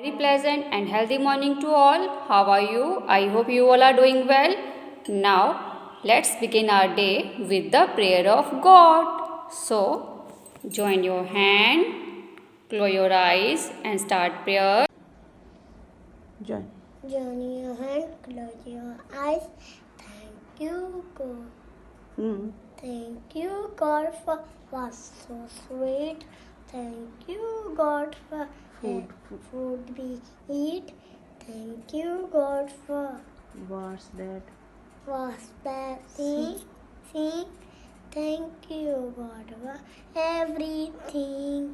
Very pleasant and healthy morning to all. How are you? I hope you all are doing well. Now, let's begin our day with the prayer of God. So, join your hand, close your eyes, and start prayer. Join. Join your hand, close your eyes. Thank you, God. Thank you, God, for was so sweet. Thank you, God, for food we eat. Thank you, God, for What's that? was that thing. Thank you, God, for everything.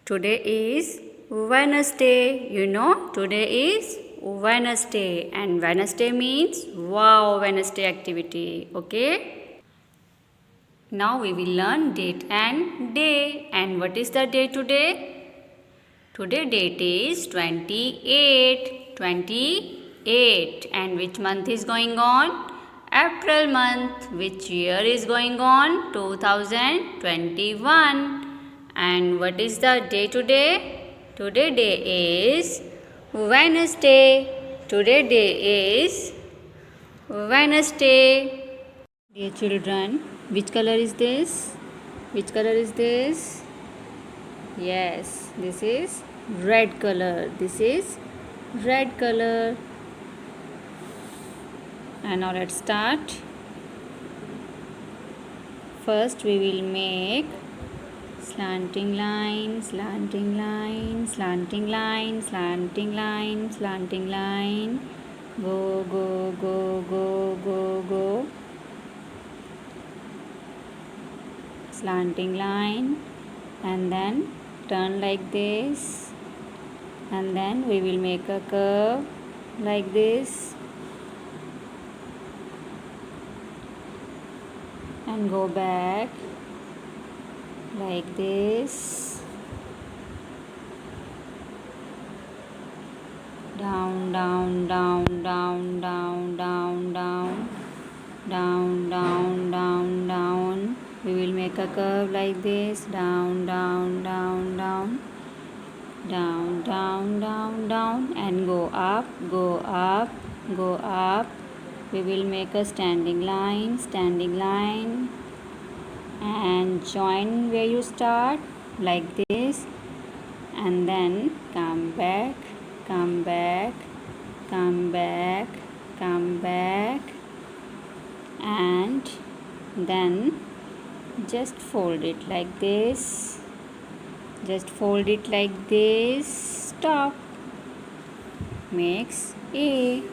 Today is Wednesday. You know, today is Wednesday, and Wednesday means wow, Wednesday activity. Okay. Now we will learn date and day. And what is the day today? Today date is 28. 28. And which month is going on? April month. Which year is going on? 2021. And what is the day today? Today day is Wednesday. Today day is Wednesday. Dear children, which color is this? Which color is this? Yes, this is red color. This is red color. And now let's start. First we will make slanting line, slanting line, slanting line, slanting line, slanting line. Go, go, go, go, go, go. Slanting line, and then turn like this, and then we will make a curve like this, and go back like this, down, down, down, down, down, down, down, down, down, down, down. We will make a curve like this, down, down, down, down, down, down, down, down, and go up, go up, go up. We will make a standing line, and join where you start, like this, and then come back, come back, come back, come back, and then just fold it like this, just fold it like this, stop, makes A.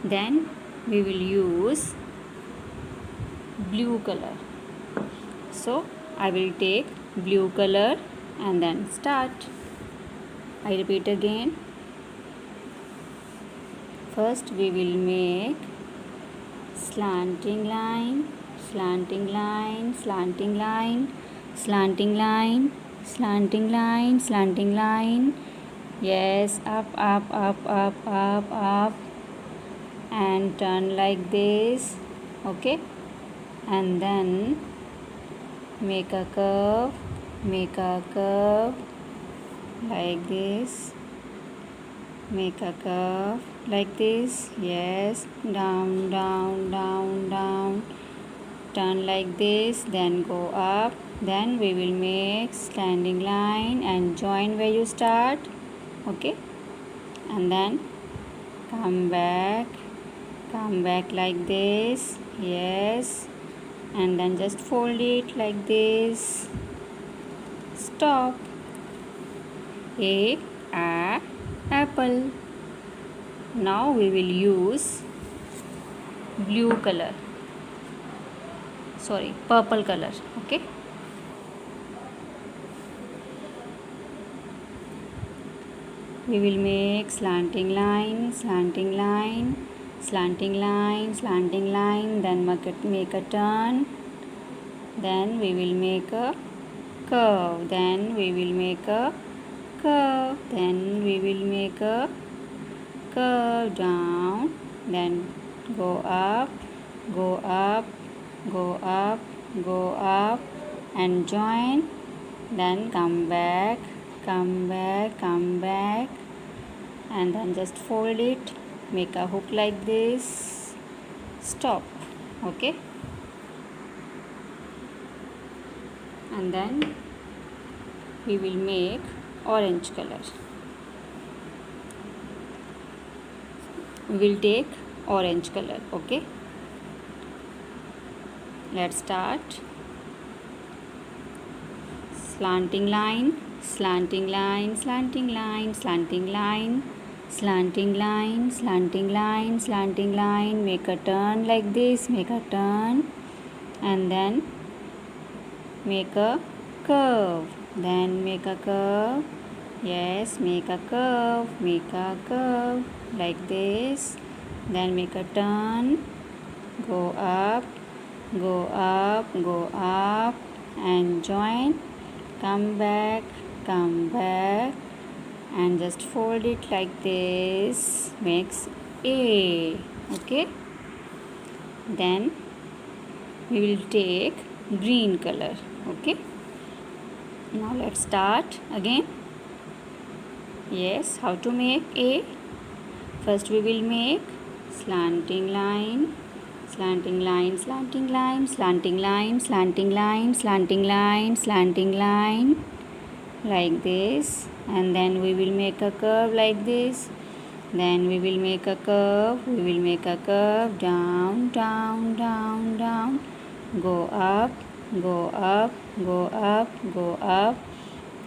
Then we will use blue color. So I will take blue color and then start. I repeat again. First we will make slanting line, slanting line, slanting line, slanting line, slanting line, slanting line. Yes, up, up, up, up, up, up, and turn like this. Okay, and then make a curve, make a curve like this, make a curve like this. Yes, down, down, down, down, turn like this, then go up. Then we will make standing line and join where you start. Okay, and then come back like this. Yes, and then just fold it like this, stop. A apple. Now we will use blue color, sorry, purple color. Okay, we will make slanting line, slanting line, slanting line, slanting line, then make a turn, then we will make a curve, then we will make a curve, then we will make a curve down, then go up, go up, go up, go up, and join, then come back, come back, come back, and then just fold it, make a hook like this, stop. Okay, and then we will make orange color. We will take orange color. Okay, let's start. Slanting line, slanting line, slanting line, slanting line, slanting line, slanting line, slanting line, make a turn like this, make a turn, and then make a curve, then make a curve. Yes, make a curve like this, then make a turn, go up, go up, go up, and join, come back, and just fold it like this, makes A. Okay, then we will take green color. Okay, now let's start again. Yes, how to make A? First we will make slanting line, slanting line, slanting line, slanting line, slanting line, slanting line, slanting line, like this, and then we will make a curve like this, then we will make a curve, down, down, down, down, go up, go up, go up, go up,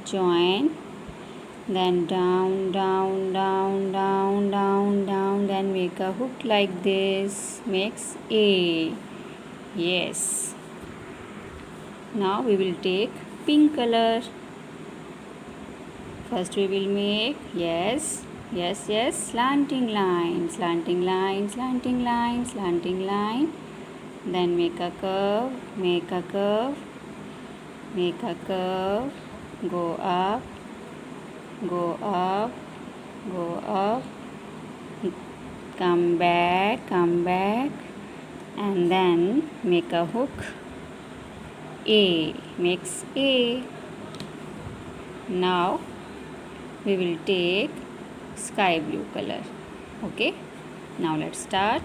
join, then down, down, down, down, down, down, then make a hook like this, makes A. Yes, now we will take pink color. First we will make, yes, slanting line, slanting line, slanting line, slanting line, then make a curve, make a curve, make a curve, go up, go up, go up, come back, and then make a hook, A, makes A. Now we will take sky blue color. Okay, now let's start.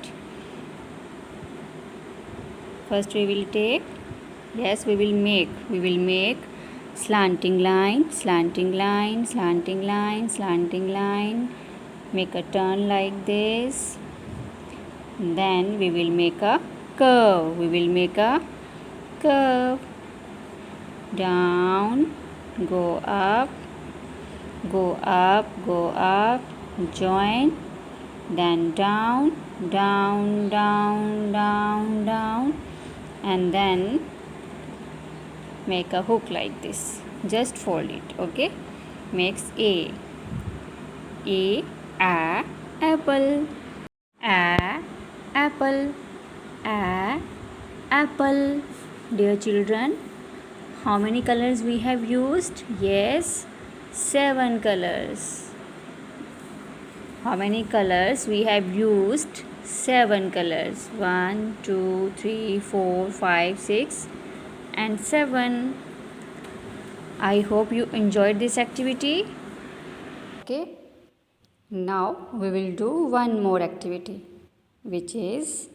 First we will take Yes, we will make slanting line, slanting line, slanting line, slanting line. Make a turn like this. Then we will make a curve. We will make a curve. Down, go up, go up, go up, join, then down, down, down, down, down, and then make a hook like this. Just fold it, okay? Makes A, apple, apple, apple. Dear children, how many colors we have used? Yes, 7 colors. How many colors we have used? 7 colors. 1, 2, 3, 4, 5, 6 and 7. I hope you enjoyed this activity. Okay. Now we will do one more activity, which is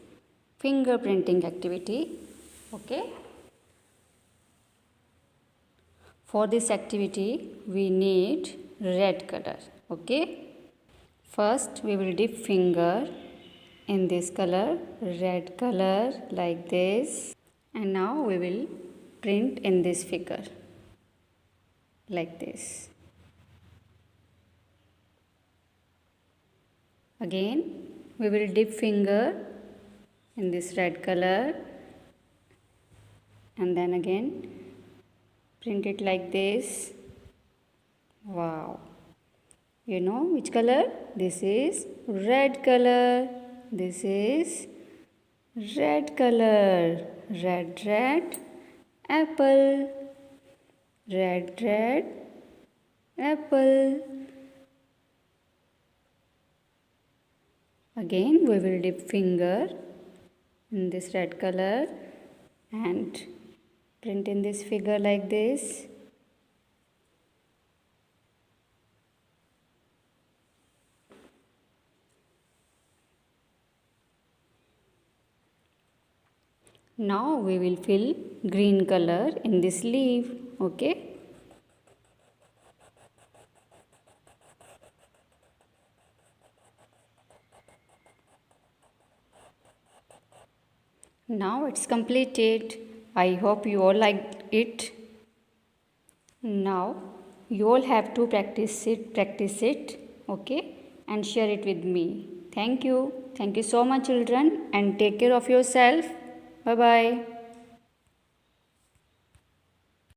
fingerprinting activity. Okay. For this activity, we need red color. Okay. First, we will dip finger in this color, red color, like this. And now we will print in this figure, like this. Again, we will dip finger in this red color and then again print it like this. Wow. You know which color? This is red color. This is red color. Red, red, apple. Red, red, apple. Again, we will dip finger in this red color and print in this figure like this. Now we will fill green color in this leaf. Okay. Now it's completed. I hope you all liked it. Now you all have to practice it, okay, and share it with me. Thank you so much children, and take care of yourself. Bye bye.